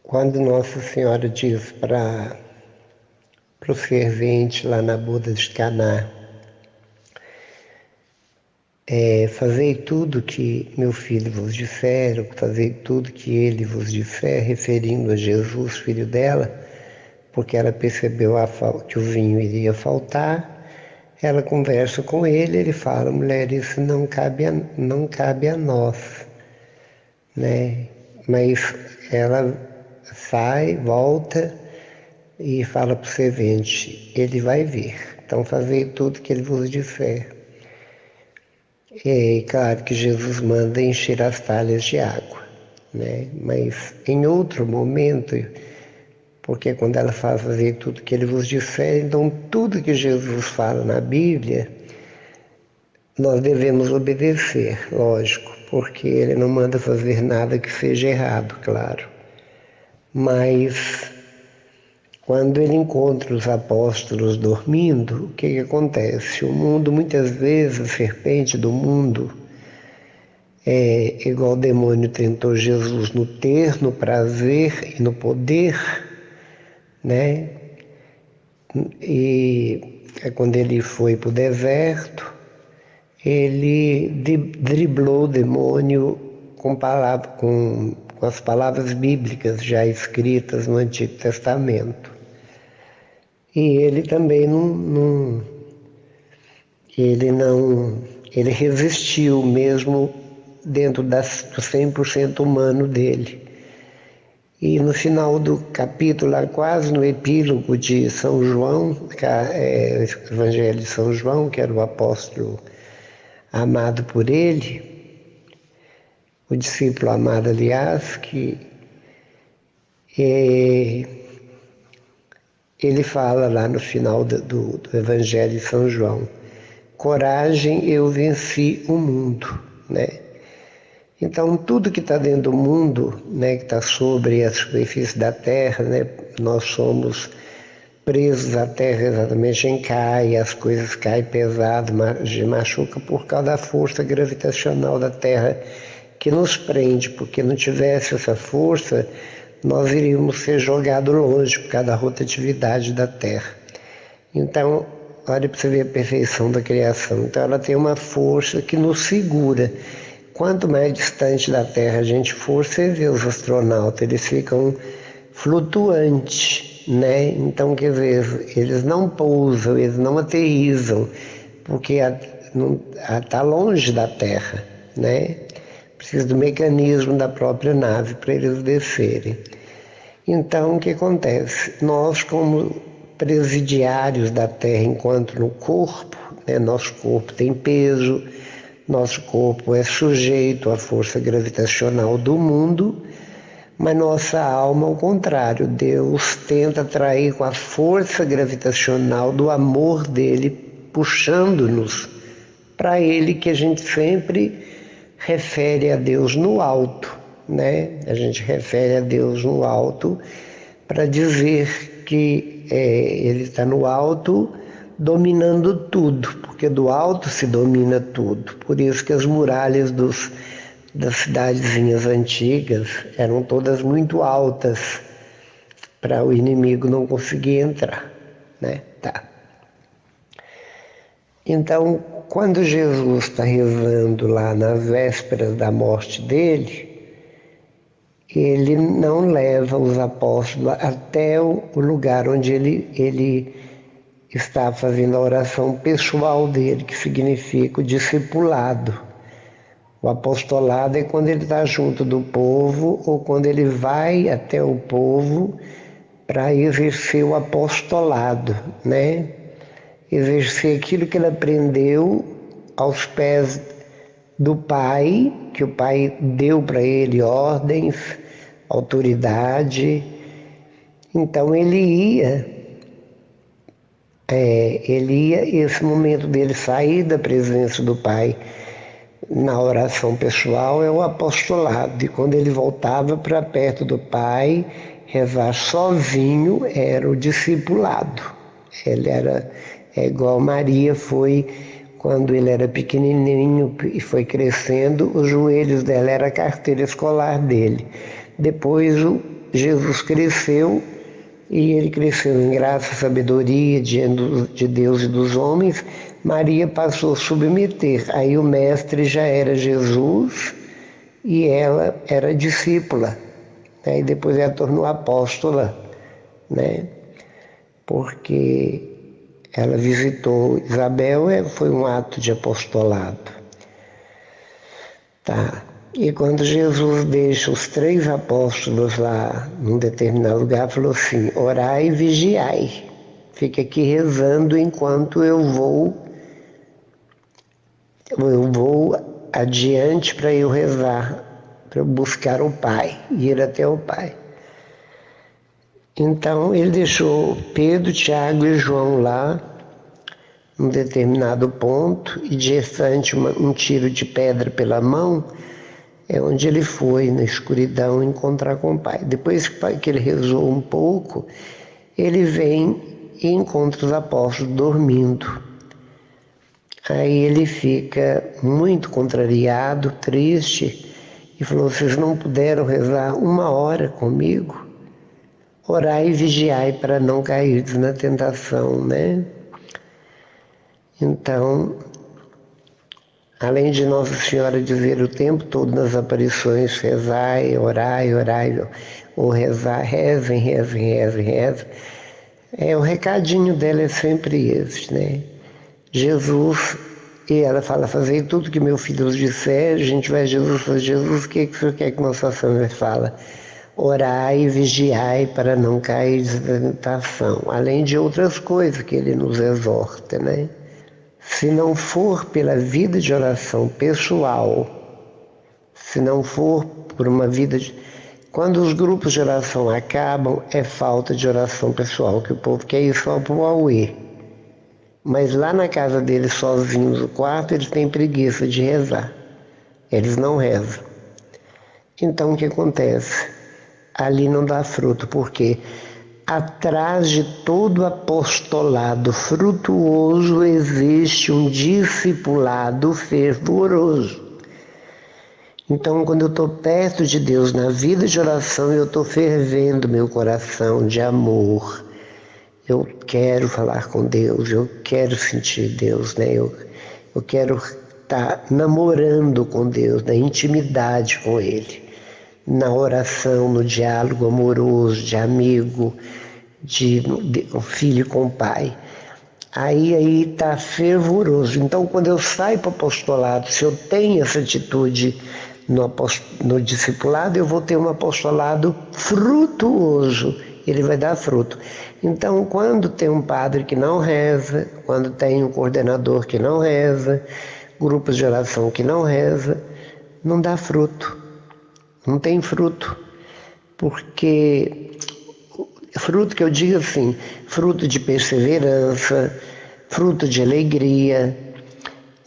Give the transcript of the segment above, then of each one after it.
Quando Nossa Senhora diz para o servente lá na boda de Caná, fazei tudo que meu filho vos disser, fazei tudo que ele vos disser, referindo a Jesus, filho dela, porque ela percebeu que o vinho iria faltar. Ela conversa com ele, ele fala: mulher, isso não cabe a nós, né? Mas ela sai, volta e fala para o servente: ele vai vir, então fazei tudo que ele vos disser. É claro que Jesus manda encher as talhas de água, né? Mas em outro momento, porque quando ela fala fazer tudo que ele vos disser, então tudo que Jesus fala na Bíblia, nós devemos obedecer, lógico, porque ele não manda fazer nada que seja errado, claro. Mas quando ele encontra os apóstolos dormindo, o que acontece? O mundo, muitas vezes, a serpente do mundo, igual o demônio tentou Jesus no ter, no prazer e no poder, né? E quando ele foi para o deserto, ele driblou o demônio com as palavras bíblicas já escritas no Antigo Testamento. E ele também ele resistiu mesmo dentro do 100% humano dele. E no final do capítulo, quase no epílogo de São João, o Evangelho de São João, que era o apóstolo amado por ele, o discípulo amado, aliás, que ele fala lá no final do Evangelho de São João: coragem, eu venci o mundo, né? Então, tudo que está dentro do mundo, né, que está sobre a superfície da Terra, né, nós somos presos à Terra exatamente em cai, as coisas caem pesado, machuca por causa da força gravitacional da Terra que nos prende, porque não tivesse essa força, nós iríamos ser jogados longe por causa da rotatividade da Terra. Então, olha para você ver a perfeição da criação. Então, ela tem uma força que nos segura. Quanto mais distante da Terra a gente for, você vê os astronautas, eles ficam flutuantes, né? Então, quer dizer, eles não pousam, eles não aterrissam, porque está longe da Terra, né? Precisa do mecanismo da própria nave para eles descerem. Então, o que acontece? Nós, como presidiários da Terra enquanto no corpo, né? Nosso corpo tem peso, nosso corpo é sujeito à força gravitacional do mundo, mas nossa alma, ao contrário, Deus tenta atrair com a força gravitacional do amor dele, puxando-nos para ele, que a gente sempre refere a Deus no alto, né? A gente refere a Deus no alto para dizer que ele está no alto dominando tudo, porque do alto se domina tudo. Por isso que as muralhas das cidadezinhas antigas eram todas muito altas para o inimigo não conseguir entrar, né? Tá. Então, quando Jesus está rezando lá nas vésperas da morte dele, ele não leva os apóstolos até o lugar onde ele está fazendo a oração pessoal dele, que significa o discipulado. O apostolado é quando ele está junto do povo ou quando ele vai até o povo para exercer o apostolado, né? Exercer aquilo que ele aprendeu aos pés do Pai, que o Pai deu para ele ordens, autoridade. Então ele ia, esse momento dele sair da presença do Pai na oração pessoal é o apostolado, e quando ele voltava para perto do Pai, rezar sozinho era o discipulado. Ele era igual Maria foi quando ele era pequenininho e foi crescendo, os joelhos dela era a carteira escolar dele. Depois Jesus cresceu, e ele cresceu em graça e sabedoria diante de Deus e dos homens. Maria passou a submeter. Aí o mestre já era Jesus e ela era discípula. Aí depois ela tornou apóstola, né? Porque ela visitou Isabel, foi um ato de apostolado. Tá. E quando Jesus deixa os 3 apóstolos lá num determinado lugar, falou assim: orai e vigiai. Fica aqui rezando enquanto eu vou adiante para eu rezar, para eu buscar o Pai, ir até o Pai. Então ele deixou Pedro, Tiago e João lá, num determinado ponto, e distante um tiro de pedra pela mão, é onde ele foi, na escuridão, encontrar com o Pai. Depois que ele rezou um pouco, ele vem e encontra os apóstolos dormindo. Aí ele fica muito contrariado, triste, e falou: vocês não puderam rezar 1 hora comigo? Orai e vigiai para não cair na tentação, né? Então, além de Nossa Senhora dizer o tempo todo nas aparições: rezai, orai, ou rezar, rezem, o recadinho dela é sempre esse, né? Jesus, e ela fala: fazei tudo que meu filho vos disser. A gente vai a Jesus, fala: Jesus, o que o senhor quer que Nossa Senhora fala? Orai e vigiai para não cair na tentação, além de outras coisas que ele nos exorta, né? Se não for pela vida de oração pessoal, se não for por uma vida de... Quando os grupos de oração acabam, é falta de oração pessoal, que o povo quer ir só para o auê. Mas lá na casa deles, sozinhos no quarto, eles têm preguiça de rezar. Eles não rezam. Então o que acontece? Ali não dá fruto, porque atrás de todo apostolado frutuoso existe um discipulado fervoroso. Então, quando eu estou perto de Deus na vida de oração, eu estou fervendo meu coração de amor. Eu quero falar com Deus, eu quero sentir Deus, né? Eu quero estar namorando com Deus, na intimidade com Ele, na oração, no diálogo amoroso, de amigo, de um filho com o pai. Aí está fervoroso. Então, quando eu saio para o apostolado, se eu tenho essa atitude no discipulado, eu vou ter um apostolado frutuoso. Ele vai dar fruto. Então, quando tem um padre que não reza, quando tem um coordenador que não reza, grupos de oração que não reza, não dá fruto. Não tem fruto, porque fruto que eu digo assim, fruto de perseverança, fruto de alegria,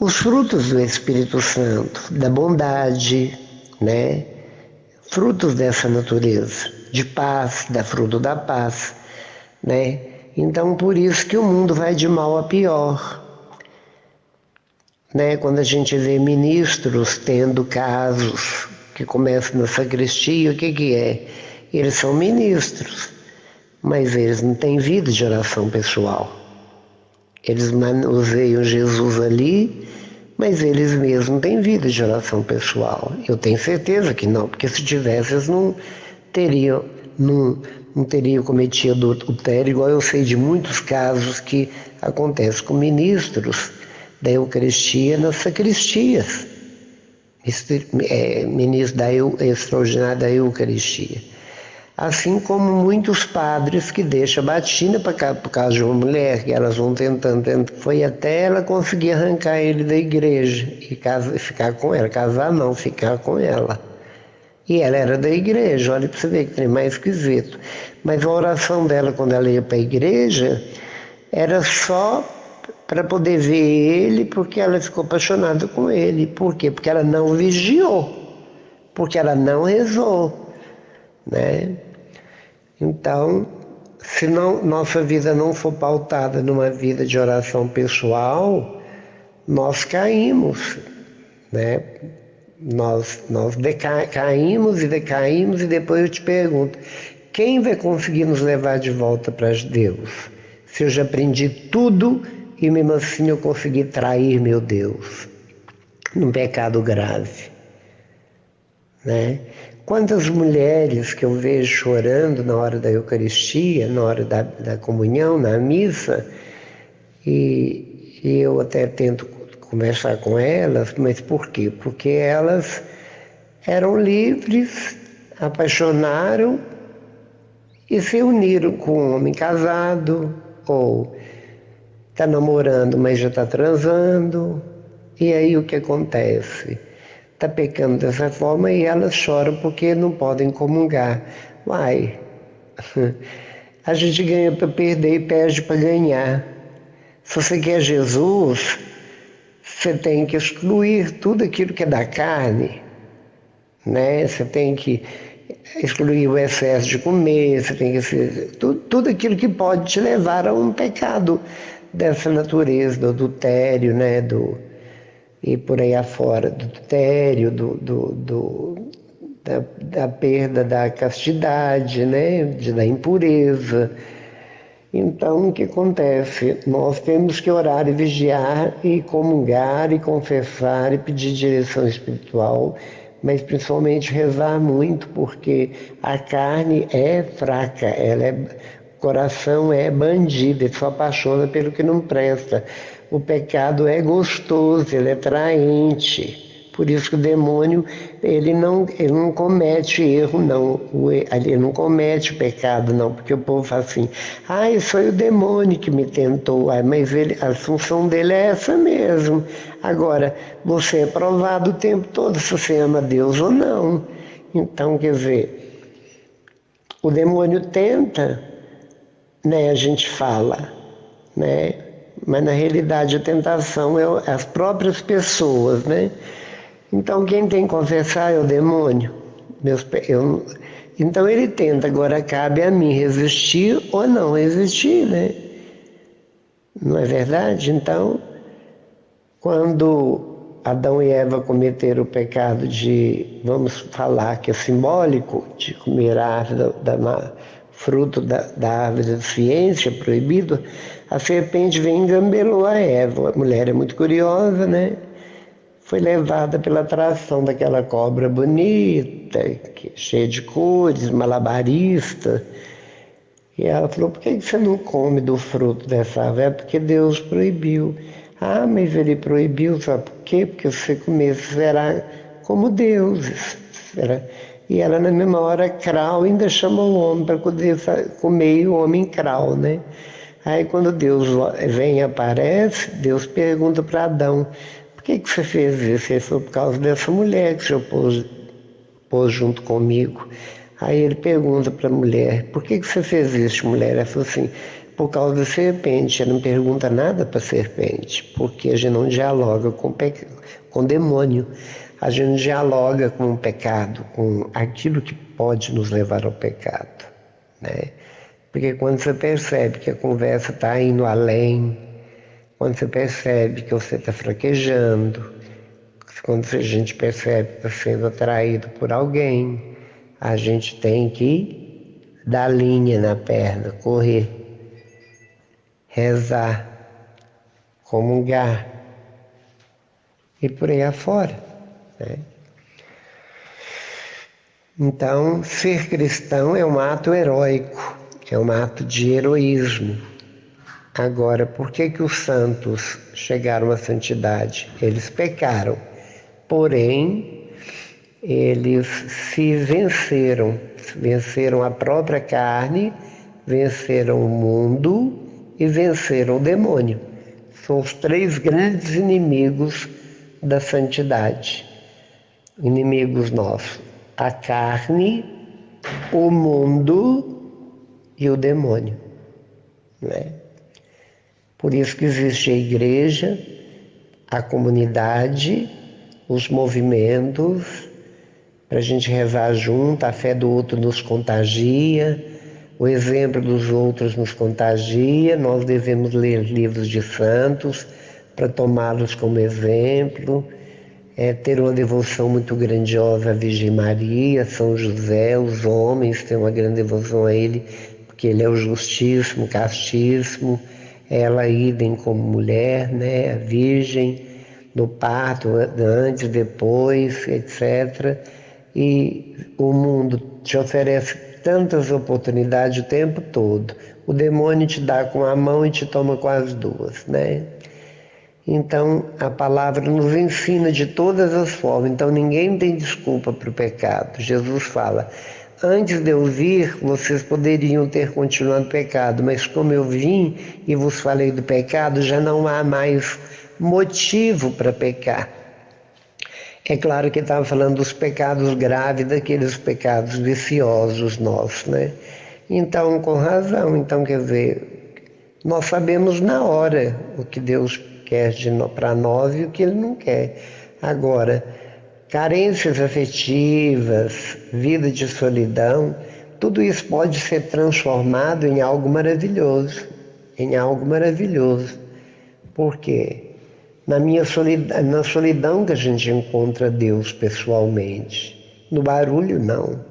os frutos do Espírito Santo, da bondade, né? Frutos dessa natureza, de paz, da fruto da paz, né? Então, por isso que o mundo vai de mal a pior, né? Quando a gente vê ministros tendo casos que começam na sacristia, o que é? Eles são ministros, mas eles não têm vida de oração pessoal. Eles manuseiam Jesus ali, mas eles mesmos não têm vida de oração pessoal. Eu tenho certeza que não, porque se tivesse, eles não teriam cometido adultério, igual eu sei de muitos casos que acontecem com ministros da Eucaristia nas sacristias. Ministro extraordinário da Eucaristia. Assim como muitos padres que deixam a batina por causa de uma mulher, que elas vão tentando, foi até ela conseguir arrancar ele da igreja e ficar com ela. Casar não, ficar com ela. E ela era da igreja, olha para você ver que tem mais esquisito. Mas a oração dela quando ela ia para a igreja era só para poder ver ele, porque ela ficou apaixonada com ele. Por quê? Porque ela não vigiou, porque ela não rezou, né? Então, se nossa vida não for pautada numa vida de oração pessoal, nós caímos, né? Nós caímos e decaímos, e depois eu te pergunto, Quem vai conseguir nos levar de volta para Deus? Se eu já aprendi tudo e mesmo assim eu consegui trair meu Deus, num pecado grave, né? Quantas mulheres que eu vejo chorando na hora da Eucaristia, na hora da comunhão, na missa, e eu até tento conversar com elas, mas por quê? Porque elas eram livres, apaixonaram e se uniram com um homem casado, ou está namorando, mas já está transando. E aí o que acontece? Está pecando dessa forma e elas choram porque não podem comungar. Uai, a gente ganha para perder e perde para ganhar. Se você quer Jesus, você tem que excluir tudo aquilo que é da carne, né? Você tem que excluir o excesso de comer, você tem que tudo aquilo que pode te levar a um pecado dessa natureza, do adultério, né? E por aí afora, do adultério, da perda da castidade, né? Da impureza. Então, o que acontece? Nós temos que orar e vigiar e comungar e confessar e pedir direção espiritual, mas principalmente rezar muito, porque a carne é fraca, o coração é bandido, ele só apaixona pelo que não presta. O pecado é gostoso, ele é atraente. Por isso que o demônio, ele não comete erro, não. Ele não comete pecado, não. Porque o povo fala assim, isso foi o demônio que me tentou. Mas a função dele é essa mesmo. Agora, você é provado o tempo todo se você ama Deus ou não. Então, quer dizer, o demônio tenta, né? A gente fala, né? Mas na realidade a tentação é as próprias pessoas, né? Então quem tem que confessar é o demônio. Então ele tenta, agora cabe a mim resistir ou não resistir, né? Não é verdade? Então, quando Adão e Eva cometeram o pecado vamos falar que é simbólico, de comer a árvore fruto da árvore da ciência, proibido, a serpente vem e engambelou a Eva. A mulher é muito curiosa, né? Foi levada pela atração daquela cobra bonita, cheia de cores, malabarista. E ela falou, por que você não come do fruto dessa árvore? É porque Deus proibiu. Mas ele proibiu, sabe por quê? Porque se você comer, você será como Deus. E ela, na mesma hora, crau, ainda chama o homem para poder comer, e o homem crau, né? Aí quando Deus vem e aparece, Deus pergunta para Adão, por que você fez isso? Ele falou, por causa dessa mulher que o senhor pôs junto comigo. Aí ele pergunta para a mulher, por que você fez isso, mulher? Ela falou assim, por causa da serpente. Ela não pergunta nada para a serpente, porque a gente não dialoga com o demônio. A gente dialoga com o pecado, com aquilo que pode nos levar ao pecado, né? Porque quando você percebe que a conversa está indo além, quando você percebe que você está fraquejando, quando a gente percebe que está sendo atraído por alguém, a gente tem que dar linha na perna, correr, rezar, comungar e por aí afora, né? Então, ser cristão é um ato heróico, é um ato de heroísmo. Agora, por que os santos chegaram à santidade? Eles pecaram, porém, eles se venceram a própria carne, venceram o mundo e venceram o demônio. São os três grandes inimigos da santidade. Inimigos nossos: a carne, o mundo e o demônio, né? Por isso que existe a igreja, a comunidade, os movimentos, para a gente rezar junto, a fé do outro nos contagia, o exemplo dos outros nos contagia, nós devemos ler livros de santos para tomá-los como exemplo. ter uma devoção muito grandiosa à Virgem Maria, São José, os homens têm uma grande devoção a ele, porque ele é o justíssimo, castíssimo, ela idem como mulher, né? A Virgem, no parto, antes, depois, etc. E o mundo te oferece tantas oportunidades o tempo todo. O demônio te dá com a mão e te toma com as duas, né? Então, a palavra nos ensina de todas as formas. Então, ninguém tem desculpa para o pecado. Jesus fala, antes de eu vir, vocês poderiam ter continuado o pecado, mas como eu vim e vos falei do pecado, já não há mais motivo para pecar. É claro que estava falando dos pecados graves, daqueles pecados viciosos nossos, né? Então, com razão, então quer dizer, nós sabemos na hora o que Deus quer para nós e o que Ele não quer. Agora, carências afetivas, vida de solidão, tudo isso pode ser transformado em algo maravilhoso, em algo maravilhoso. Por quê? Na solidão que a gente encontra Deus pessoalmente, no barulho não.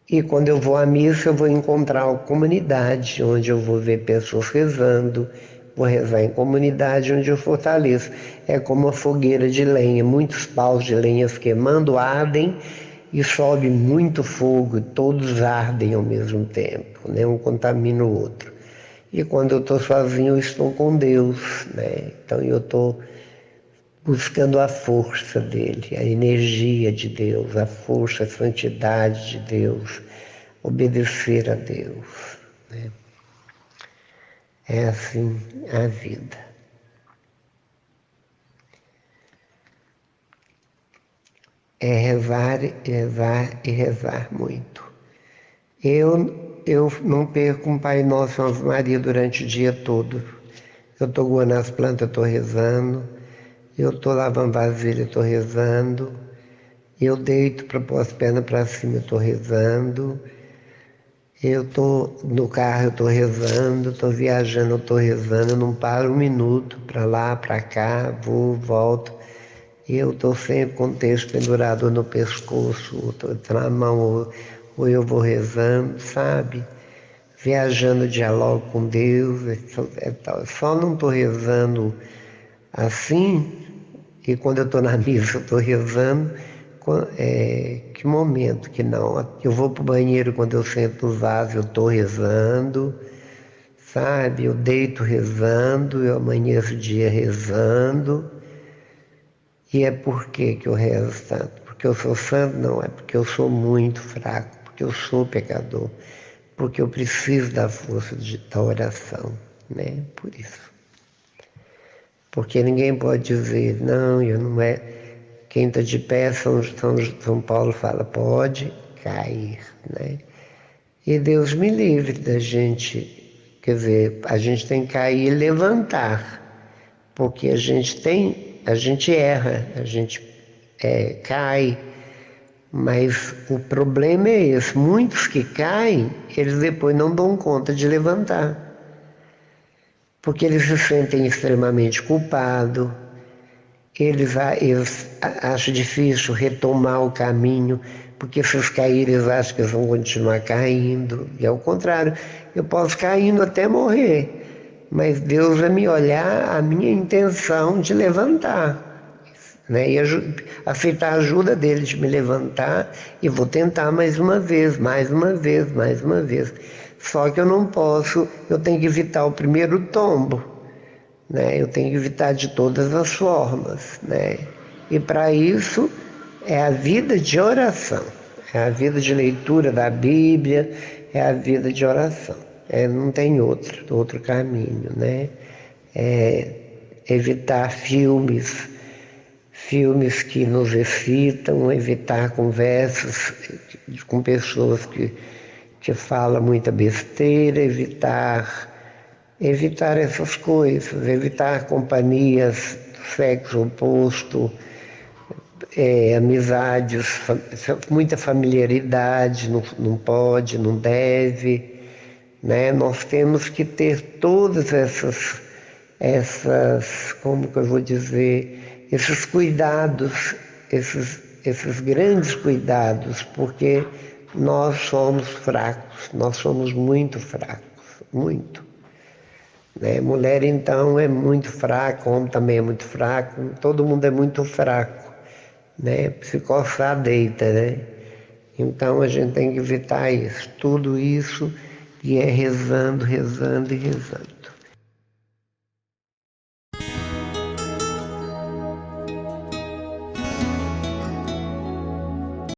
E quando eu vou à missa, eu vou encontrar uma comunidade, onde eu vou ver pessoas rezando, vou rezar em comunidade, onde eu fortaleço. É como uma fogueira de lenha, muitos paus de lenhas queimando, ardem e sobe muito fogo, todos ardem ao mesmo tempo, né? Um contamina o outro. E quando eu estou sozinho, eu estou com Deus, né? Então eu estou buscando a força dele, a energia de Deus, a força, a santidade de Deus, obedecer a Deus, né? É assim a vida. É rezar, rezar e rezar muito. Eu não perco um Pai Nosso, Ave Maria durante o dia todo. Eu estou guardando as plantas, eu estou rezando. Eu estou lavando vasilha, eu estou rezando. Eu deito para pôr as pernas para cima, eu estou rezando. Eu estou no carro, eu estou rezando. Estou viajando, eu estou rezando. Eu não paro um minuto para lá, para cá, vou, volto. Eu estou sempre com o texto pendurado no pescoço, ou na mão, ou eu vou rezando, sabe? Viajando, dialogo com Deus. Só não estou rezando assim. E quando eu estou na missa, eu estou rezando, que momento que não? Eu vou para o banheiro quando eu sento no vaso, eu estou rezando, sabe? Eu deito rezando, eu amanheço o dia rezando. E é por que eu rezo tanto? Porque eu sou santo? Não, é porque eu sou muito fraco, porque eu sou pecador, porque eu preciso da força da oração, né? Por isso. Porque ninguém pode dizer, não, eu não é. Quem está de pé, São Paulo fala, pode cair, né? E Deus me livre da gente, quer dizer, a gente tem que cair e levantar, porque a gente erra, a gente cai, mas o problema é esse, muitos que caem, eles depois não dão conta de levantar. Porque eles se sentem extremamente culpados, eles acham difícil retomar o caminho, porque se eles caírem, eles acham que eles vão continuar caindo, e ao contrário, eu posso caindo até morrer, mas Deus vai me olhar a minha intenção de levantar, né? E aceitar a ajuda dele de me levantar, e vou tentar mais uma vez, mais uma vez, mais uma vez. Só que eu não posso, eu tenho que evitar o primeiro tombo, né? Eu tenho que evitar de todas as formas, né? E para isso é a vida de oração, é a vida de leitura da Bíblia, é a vida de oração. Não tem outro caminho, né? Evitar filmes que nos excitam, evitar conversas com pessoas que fala muita besteira, evitar essas coisas, evitar companhias do sexo oposto, amizades, muita familiaridade, não pode, não deve, né? Nós temos que ter todas essas, como que eu vou dizer, esses cuidados, esses grandes cuidados, porque nós somos fracos, nós somos muito fracos, muito. Né? Mulher, então, é muito fraca, homem também é muito fraco, todo mundo é muito fraco, né? Se coçar, deita, né? Então, a gente tem que evitar isso, tudo isso, e é rezando, rezando e rezando.